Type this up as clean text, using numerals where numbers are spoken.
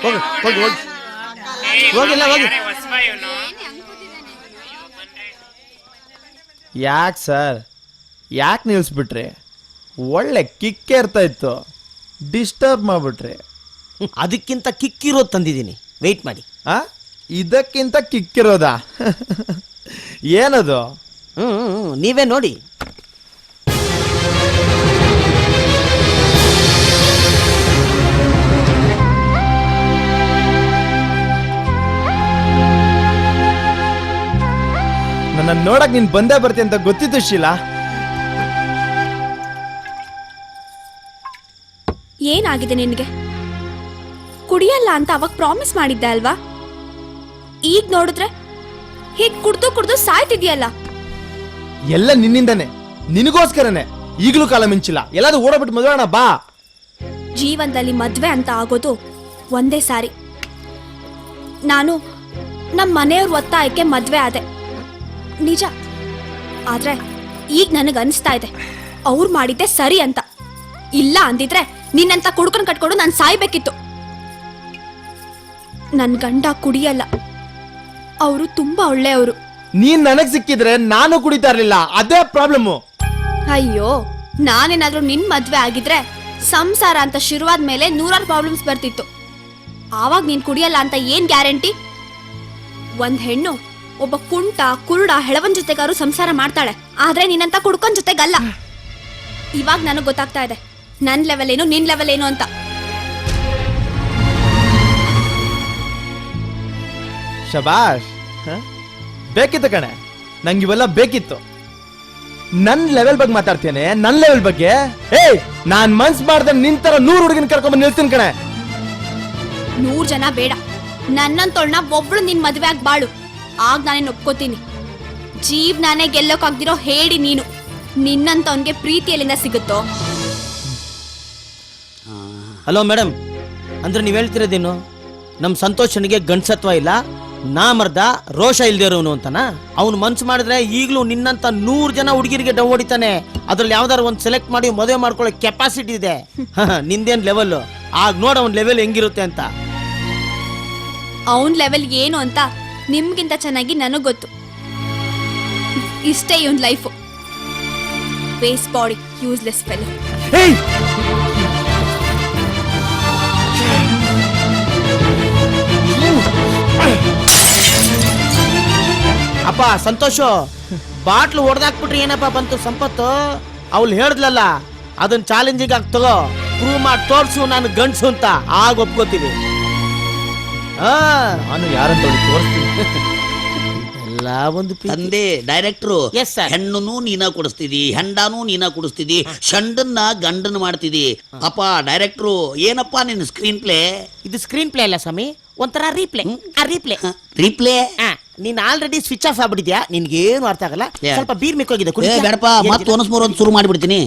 ಹೋಗಿ ಹೋಗಿ ಹೋಗಿ ಹೋಗಿಲ್ಲ ಹೋಗಿ. ಯಾಕೆ ಸರ್, ಯಾಕೆ ನಿಲ್ಲಿಸ್ಬಿಟ್ರಿ? ಒಳ್ಳೆ ಕಿಕ್ಕೆ ಇರ್ತಾ ಇತ್ತು, ಡಿಸ್ಟರ್ಬ್ ಮಾಡ್ಬಿಟ್ರಿ. ಅದಕ್ಕಿಂತ ಕಿಕ್ಕಿರೋದು ತಂದಿದ್ದೀನಿ, ವೆಯ್ಟ್ ಮಾಡಿ. ಇದಕ್ಕಿಂತ ಕಿಕ್ಕಿರೋದಾ? ಏನದು? ನೀವೇ ನೋಡಿ. ನನ್ನ ನೋಡಕ್ ನೀನ್ ಬಂದೇ ಬರ್ತಿ ಅಂತ ಗೊತ್ತಿತ್ತು ಶೀಲಾ. ಏನಾಗಿದೆ ನಿನ್ಗೆ? ಕುಡಿಯಲ್ಲ ಅಂತ ಅವಾಗ ಪ್ರಾಮಿಸ್ ಮಾಡಿದ್ದೆ ಅಲ್ವಾ? ಈಗ ನೋಡಿದ್ರೆ ಹೀಗ್ ಕುಡ್ದು ಕುಡ್ದು ಸಾಯ್ತಿದ್ಯಲ್ಲ. ಎಲ್ಲ ನಿನ್ನಿಂದನೇ, ನಿನಗೋಸ್ಕರನೇ. ಈಗಲೂ ಕಾಲ ಮಿಂಚಿಲ್ಲ, ಎಲ್ಲಾದ್ರೂ ಓಡಬಿಟ್ಟು ಮದುವೆ ಬಾ. ಜೀವನದಲ್ಲಿ ಮದ್ವೆ ಅಂತ ಆಗೋದು ಒಂದೇ ಸಾರಿ. ನಾನು ನಮ್ಮ ಮನೆಯವ್ರ ಒತ್ತಾಯಕ್ಕೆ ಮದ್ವೆ ಆದೆ ನಿಜ. ಆದ್ರೆ ಈಗ ನನಗೆ ಅನಿಸ್ತಾ ಇದೆ ಅವ್ರು ಮಾಡಿದ್ದೆ ಸರಿ ಅಂತ. ಇಲ್ಲ ಅಂದಿದ್ರೆ ನಿನ್ನಂತ ಕುಡ್ಕೊಂಡು ಕಟ್ಕೊಂಡು ನಾನು ಸಾಯ್ಬೇಕಿತ್ತು. ನನ್ ಗಂಡ ಕುಡಿಯಲ್ಲ, ಅವರು ತುಂಬಾ ಒಳ್ಳೆಯವರು. ನೀನ್ ನನಗ್ ಸಿಕ್ಕಿದ್ರೆ ನಾನು ಕುಡಿತಾ ಇರ್ಲಿಲ್ಲ, ಅದೇ ಪ್ರಾಬ್ಲಮ್. ಅಯ್ಯೋ, ನಾನೇನಾದ್ರೂ ನಿನ್ ಮದ್ವೆ ಆಗಿದ್ರೆ ಸಂಸಾರ ಅಂತ ಶುರುವಾದ ಮೇಲೆ 100 ಪ್ರಾಬ್ಲಮ್ಸ್ ಬರ್ತಿತ್ತು. ಆವಾಗ ನೀನ್ ಕುಡಿಯಲ್ಲ ಅಂತ ಏನ್ ಗ್ಯಾರಂಟಿ? ಒಂದ್ ಹೆಣ್ಣು ಒಬ್ಬ ಕುಂಟ ಕುರುಡ ಹೆಳವನ್ ಜೊತೆಗಾರು ಸಂಸಾರ ಮಾಡ್ತಾಳೆ, ಆದ್ರೆ ನೀನಂತ ಕುಡ್ಕೊಂಡ್ ಜೊತೆಗಲ್ಲ. ಇವಾಗ ನನಗ್ ಗೊತ್ತಾಗ್ತಾ ಇದೆ ನನ್ ಲೆವೆಲ್ ಏನು ನಿನ್ ಲೆವೆಲ್ ಏನು ಅಂತ. ಶಬಾಷ್, ಬೇಕಿತ್ತು ಕಣೆ, ನಂಗೆ ಇವೆಲ್ಲ ಬೇಕಿತ್ತು. ನನ್ ಲೆವೆಲ್ ಬಗ್ಗೆ ಮಾತಾಡ್ತೇನೆ, ನನ್ ಲೆವೆಲ್ ಬಗ್ಗೆ. ನಾನ್ ಮನ್ಸ್ ಮಾಡ್ದೆ ನಿನ್ ತರ 100 ಹುಡುಗಿನ ಕರ್ಕೊಂಡ್ ನಿಲ್ತೀನಿ ಕಣೆ. 100 ಜನ ಬೇಡ, ನನ್ನಂತೊಳ್ನ ಒಬ್ಳು ನಿನ್ ಮದ್ವೆ ಆಗಿ ಬಾಳು, ಆಗ ನಾನೇನ್ ಒಪ್ಕೋತೀನಿ. ಜೀವನಾನೇ ಗೆಲ್ಲೋಕಾಗ್ದಿರೋ ಹೇಳಿ ನೀನು. ನಿನ್ನಂತವನ್ಗೆ ಪ್ರೀತಿ ಎಲ್ಲಿಂದ ಸಿಗುತ್ತೋ? ಹಲೋ ಮೇಡಮ್, ಅಂದ್ರೆ ನೀವ್ ಹೇಳ್ತಿರೋದೇನು? ನಮ್ ಸಂತೋಷನಿಗೆ ಗಂಡಸತ್ವ ಇಲ್ಲ, ನಾ ಮರ್ದ ರೋಷ ಇಲ್ದಿರೋನು ಅಂತನಾ? ಅವ್ನು ಮನ್ಸು ಮಾಡಿದ್ರೆ ಈಗ್ಲೂ ನಿನ್ನಂತ 100 ಜನ ಹುಡುಗಿರಿಗೆ ಡವ್ ಹೊಡಿತಾನೆ. ಅದ್ರಲ್ಲಿ ಯಾವ್ದಾರು ಒಂದ್ ಸೆಲೆಕ್ಟ್ ಮಾಡಿ ಮದುವೆ ಮಾಡ್ಕೊಳ್ಳೋ ಕೆಪಾಸಿಟಿ ಇದೆ. ನಿಂದೇನ್ ಲೆವೆಲ್? ಆಗ ನೋಡ ಅವ್ನ್ ಲೆವೆಲ್ ಹೆಂಗಿರುತ್ತೆ ಅಂತ. ಅವನ್ ಲೆವೆಲ್ ಏನು ಅಂತ ನಿಮ್ಗಿಂತ ಚೆನ್ನಾಗಿ ನನಗ್ ಗೊತ್ತು. ಇಷ್ಟೇ ಇವನ್ life. Waste body, useless fellow. ಅಪ್ಪ ಸಂತೋಷ, ಬಾಟ್ಲು ಹೊಡೆದಾಕ್ಬಿಟ್ರಿ ಏನಪ್ಪ ಬಂತು ಸಂಪತ್ತು? ಅವ್ಳು ಹೇಳ್ದ್ಲಲ್ಲ, ಅದನ್ನ ಚಾಲೆಂಜಿಂಗ್ ಆಗಿ ತಗೋ, ಪ್ರೂವ್ ಮಾಡಿ ತೋರ್ಸು ನಾನು ಗಂಡ್ಸು ಅಂತ, ಆಗ ಒಪ್ಕೋತೀವಿ. ನಾನು ಯಾರಂತ ತೋರಿಸ್ತೀನಿ. ಎಲ್ಲ ಒಂದು ತಂದೆ ಡೈರೆಕ್ಟ್ರು, Yes, sir. ಹೆಣ್ಣು ನೀನ ಕುಡಿಸ್ತಿದಿ, ಹೆಂಡಾನು ನೀನ ಕುಡಿಸ್ತಿದಿ, ಶಂಡನ್ನ ಗಂಡನ್ ಮಾಡ್ತಿದಿ. ಅಪ್ಪ ಡೈರೆಕ್ಟ್ರು, ಏನಪ್ಪಾ ನಿನ್ನ ಸ್ಕ್ರೀನ್ ಪ್ಲೇ? ಇದು ಸ್ಕ್ರೀನ್ ಪ್ಲೇ ಅಲ್ಲ ಸ್ವಾಮಿ, ಒಂಥರ ರೀಪ್ಲೇ. Replay replay? ನೀನ್ ಆಲ್ರೆಡಿ ಸ್ವಿಚ್ ಆಫ್ ಆಗ್ಬಿಟ್ಟಿದ್ಯಾ, ನಿನ್ಗೇನು ಅರ್ಥ ಆಗಲ್ಲ. ಸ್ವಲ್ಪ ಬೀರ್ ಮಿಕ್ಕೋಗಿದೆ, ಬೇಡಪ್ಪ, ಮತ್ತೆ 1 ಶುರು ಮಾಡಿಬಿಡ್ತೀನಿ.